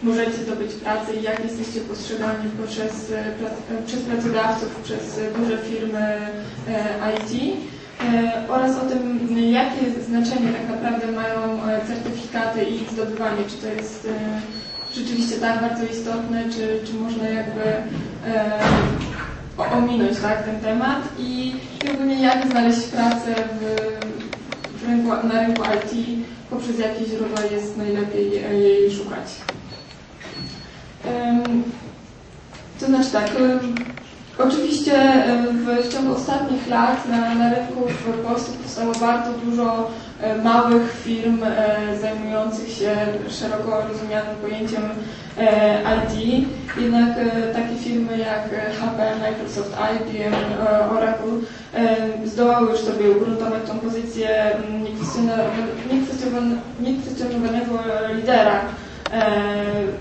możecie zdobyć pracę i jak jesteście postrzegani przez pracodawców, przez duże firmy IT. Oraz o tym, jakie znaczenie tak naprawdę mają certyfikaty i ich zdobywanie. Czy to jest rzeczywiście tak bardzo istotne, czy można jakby ominąć tak, ten temat i ogólnie jak znaleźć pracę na rynku IT, poprzez jakie źródła jest najlepiej jej szukać. To znaczy tak, oczywiście w ciągu ostatnich lat na rynku w Polsce powstało bardzo dużo małych firm zajmujących się szeroko rozumianym pojęciem IT. Jednak takie firmy jak HP, Microsoft, IBM, Oracle zdołały już sobie ugruntować tą pozycję niekwestionowanego lidera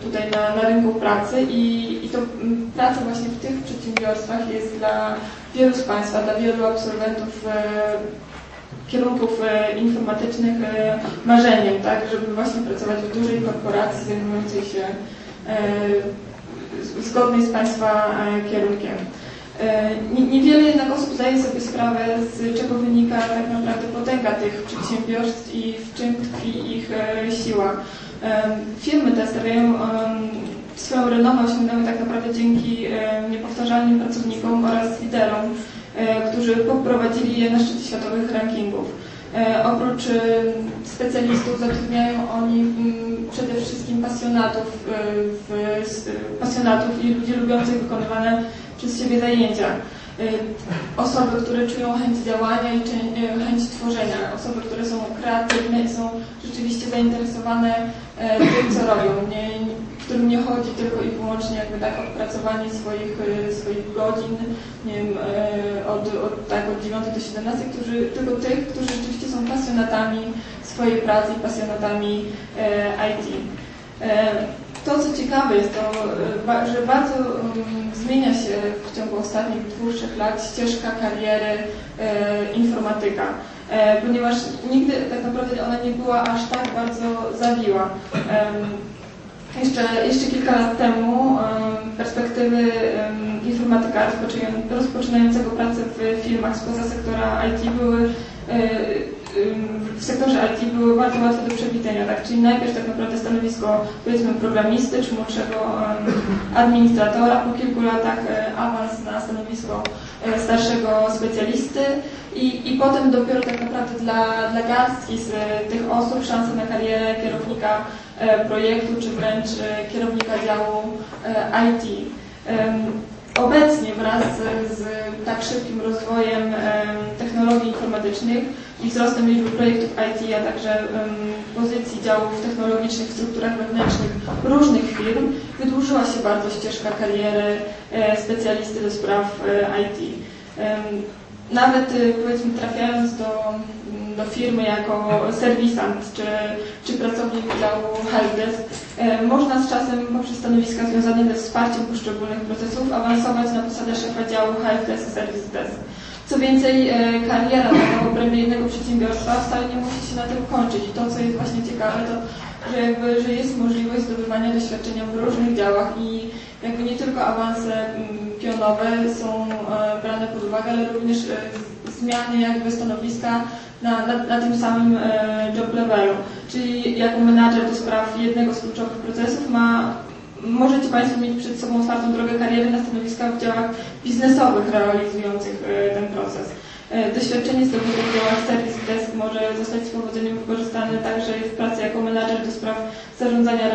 tutaj na rynku pracy i to praca właśnie w tych przedsiębiorstwach jest dla wielu z Państwa, dla wielu absolwentów kierunków informatycznych marzeniem, tak, żeby właśnie pracować w dużej korporacji zajmującej się zgodnej z Państwa kierunkiem. Niewiele jednak osób zdaje sobie sprawę, z czego wynika tak naprawdę potęga tych przedsiębiorstw i w czym tkwi ich siła. Firmy te stawiają swoją renomę osiągnęły tak naprawdę dzięki niepowtarzalnym pracownikom oraz liderom, którzy poprowadzili je na szczyt światowych rankingów. Oprócz specjalistów zatrudniają oni przede wszystkim pasjonatów i ludzi lubiących wykonywane przez siebie zajęcia. Osoby, które czują chęć działania i chęć tworzenia, osoby, które są kreatywne i są rzeczywiście zainteresowane tym, co robią, którym nie chodzi tylko i wyłącznie jakby tak odpracowanie swoich godzin, nie wiem, od 9 do 17, tylko tych, którzy rzeczywiście są pasjonatami swojej pracy i pasjonatami IT. To, co ciekawe jest to, że bardzo zmienia się w ciągu ostatnich 2-3 lat ścieżka kariery informatyka, ponieważ nigdy tak naprawdę ona nie była aż tak bardzo zawiła. Jeszcze kilka lat temu perspektywy informatyka rozpoczynającego pracę w firmach spoza sektora IT w sektorze IT były bardzo łatwe do przewidzenia, tak? Czyli najpierw tak naprawdę stanowisko, powiedzmy, programisty czy młodszego administratora, po kilku latach awans na stanowisko starszego specjalisty i potem dopiero tak naprawdę dla garstki z tych osób szansa na karierę kierownika projektu czy wręcz kierownika działu IT. Obecnie wraz z tak szybkim rozwojem technologii informatycznych i wzrostem liczby projektów IT, a także pozycji działów technologicznych w strukturach wewnętrznych różnych firm, wydłużyła się bardzo ścieżka kariery specjalisty do spraw IT. Nawet powiedzmy trafiając do firmy jako serwisant czy pracownik działu helpdesk, można z czasem poprzez stanowiska związane ze wsparciem poszczególnych procesów awansować na posadę szefa działu helpdesk, service desk. Co więcej, kariera w obrębie jednego przedsiębiorstwa wcale nie musi się na tym kończyć. I to, co jest właśnie ciekawe, to że jest możliwość zdobywania doświadczenia w różnych działach i jakby nie tylko awanse pionowe są brane pod uwagę, ale również zmiany jakby stanowiska na tym samym job levelu. Czyli jako menadżer do spraw jednego z kluczowych procesów możecie Państwo mieć przed sobą otwartą drogę kariery na stanowiskach w działach biznesowych realizujących ten proces. Doświadczenie zdobyte w działach Service Desk może zostać z powodzeniem wykorzystane także w pracy jako menadżer do spraw zarządzania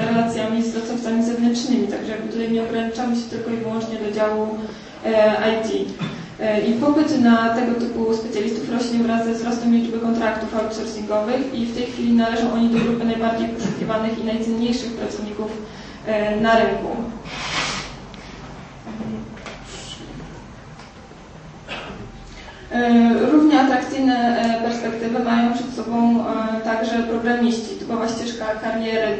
relacjami z dostawcami zewnętrznymi, także jakby tutaj nie ograniczamy się tylko i wyłącznie do działu IT. I popyt na tego typu specjalistów rośnie wraz ze wzrostem liczby kontraktów outsourcingowych i w tej chwili należą oni do grupy najbardziej poszukiwanych i najcenniejszych pracowników na rynku. Równie atrakcyjne perspektywy mają przed sobą także programiści. Typowa ścieżka kariery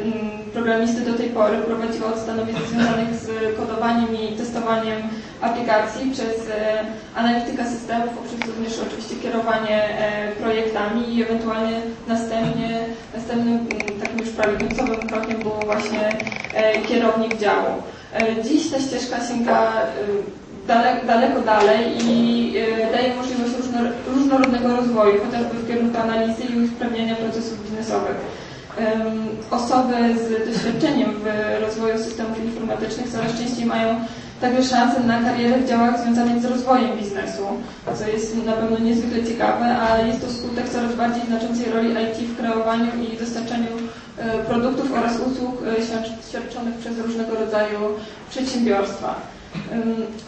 programisty do tej pory prowadziła od stanowisk związanych z kodowaniem i testowaniem aplikacji przez analityka systemów, poprzez również oczywiście kierowanie projektami i ewentualnie następnym takim już prawie końcowym krokiem było właśnie kierownik działu. Dziś ta ścieżka sięga daleko dalej i daje możliwość różnorodnego rozwoju, chociażby w kierunku analizy i usprawniania procesów biznesowych. Osoby z doświadczeniem w rozwoju systemów informatycznych coraz częściej mają także szansę na karierę w działach związanych z rozwojem biznesu, co jest na pewno niezwykle ciekawe, a jest to skutek coraz bardziej znaczącej roli IT w kreowaniu i dostarczaniu produktów oraz usług świadczonych przez różnego rodzaju przedsiębiorstwa.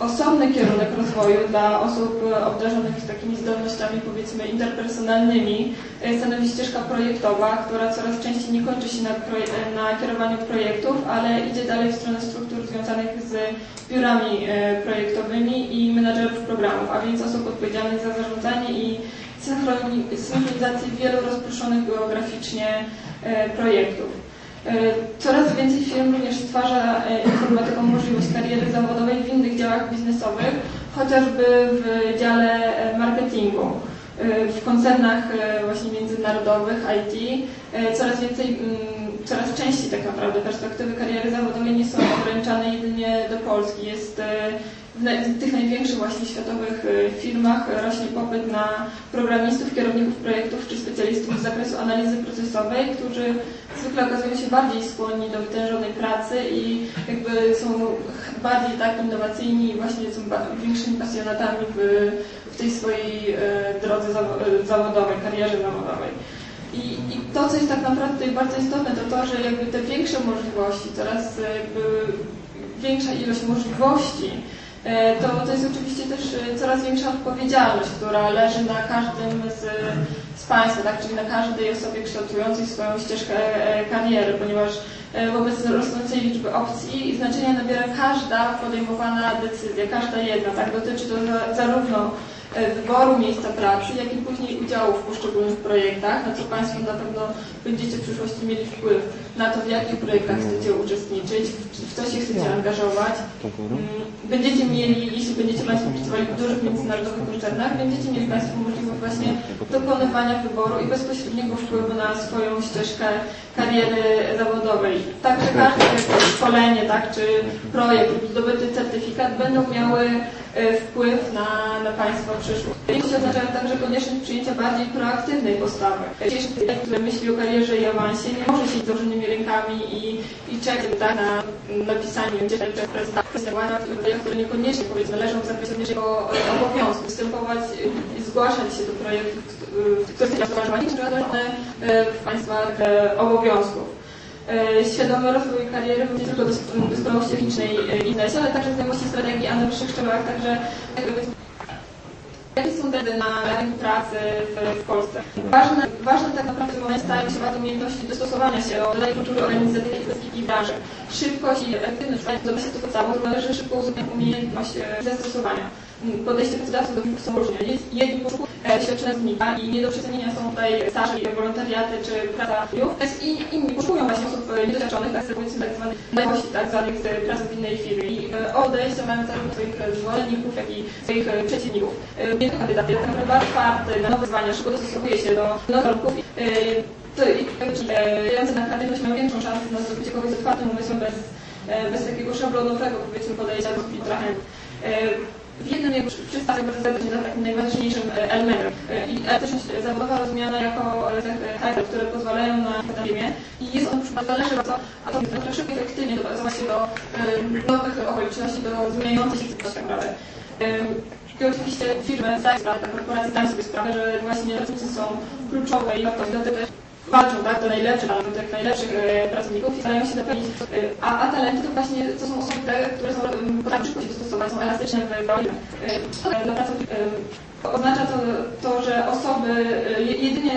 Osobny kierunek rozwoju dla osób obdarzonych z takimi zdolnościami, powiedzmy, interpersonalnymi stanowi ścieżka projektowa, która coraz częściej nie kończy się na kierowaniu projektów, ale idzie dalej w stronę struktur związanych z biurami projektowymi i menadżerów programów, a więc osób odpowiedzialnych za zarządzanie i synchronizację wielu rozproszonych geograficznie projektów. Coraz więcej firm również stwarza informatykom możliwość kariery zawodowej w innych działach biznesowych, chociażby w dziale marketingu. W koncernach właśnie międzynarodowych IT coraz częściej tak naprawdę perspektywy kariery zawodowej nie są ograniczane jedynie do Polski. Jest w tych największych właśnie światowych firmach rośnie popyt na programistów, kierowników projektów czy specjalistów z zakresu analizy procesowej, którzy zwykle okazują się bardziej skłonni do wytężonej pracy i jakby są bardziej tak innowacyjni i właśnie są większymi pasjonatami w tej swojej drodze zawodowej, karierze zawodowej. I to, co jest tak naprawdę tutaj bardzo istotne, to to, że jakby te większe możliwości, coraz jakby większa ilość możliwości, to jest oczywiście też coraz większa odpowiedzialność, która leży na każdym z Państwa, tak? Czyli na każdej osobie kształtującej swoją ścieżkę kariery, ponieważ wobec rosnącej liczby opcji znaczenia nabiera każda podejmowana decyzja, każda jedna. Tak? Dotyczy to zarówno wyboru miejsca pracy, jak i później udziału w poszczególnych projektach, na co Państwo na pewno będziecie w przyszłości mieli wpływ na to, w jakich projektach chcecie uczestniczyć, w co się chcecie angażować. Będziecie mieli, jeśli będziecie Państwo pracowali w dużych międzynarodowych koncernach, będziecie mieli Państwo możliwość właśnie dokonywania wyboru i bezpośredniego wpływu na swoją ścieżkę kariery zawodowej. Także każde szkolenie, tak, czy projekt lub zdobyty certyfikat będą miały wpływ na Państwa przyszłość. Jeśli oznaczają także konieczność przyjęcia bardziej proaktywnej postawy. Dzisiejszy człowiek, który myśli o karierze i awansie, nie może siedzieć z założonymi rękami i czekać tak, na napisanie prezentacji, które niekoniecznie powiedzmy leżą w zakresie jego obowiązku. Występować i zgłaszać się do projektów, które są zaangażowani, czy w Państwa obowiązków. Świadomy rozwój kariery nie tylko do zdolności technicznej i biznesie, ale także znajomości strategii, a na wyższych szczeblach także jakie są trendy na rynku pracy w Polsce. Ważne tak naprawdę w momencie stają się bardzo umiejętności dostosowania się do danej kultury organizacyjnej i branży. Szybkość i efektywność do się to podstawowo, należy szybko uzupełnić umiejętność zastosowania. Podejście pracodawców do nich są różne. Jedni poszukują doświadczenia i nie do przecenienia są tutaj staże, wolontariaty czy praca i inni poszukują właśnie osób niedoświadczonych, tak zwanych znajomości, tak zwanych z pracy w innej firmie. I odejścia mają zarówno swoich zwolenników, jak i swoich przeciwników. Kandydat jest tak bardzo otwarty na nowe wyzwania, szybko dostosowuje się do nowych warunków. Działające na kreatywność mają większą szansę na zdobycie kogoś z otwartym umysłem bez takiego szablonowego, powiedzmy, podejścia do filtra chętnych. W jednym jakby przystanek bardzo takim najważniejszym elementem. I elastyczność zawodowa rozumiana jako cechy, które pozwalają na firmie i jest on należy bardzo, a to szybko i efektywnie dopasować się do nowych okoliczności, do zmieniających się sytuacji tak naprawdę. I oczywiście firmy zdają sprawę, korporacje zdają sobie sprawę, że właśnie pracownicy są kluczowe i dlatego też walczą, tak, do najlepszych, do tych najlepszych pracowników i starają się napełnić, a talenty to właśnie to są osoby, które są potrafią szybko się dostosować, są elastyczne w roli. Dla pracowników oznacza to, że osoby jedynie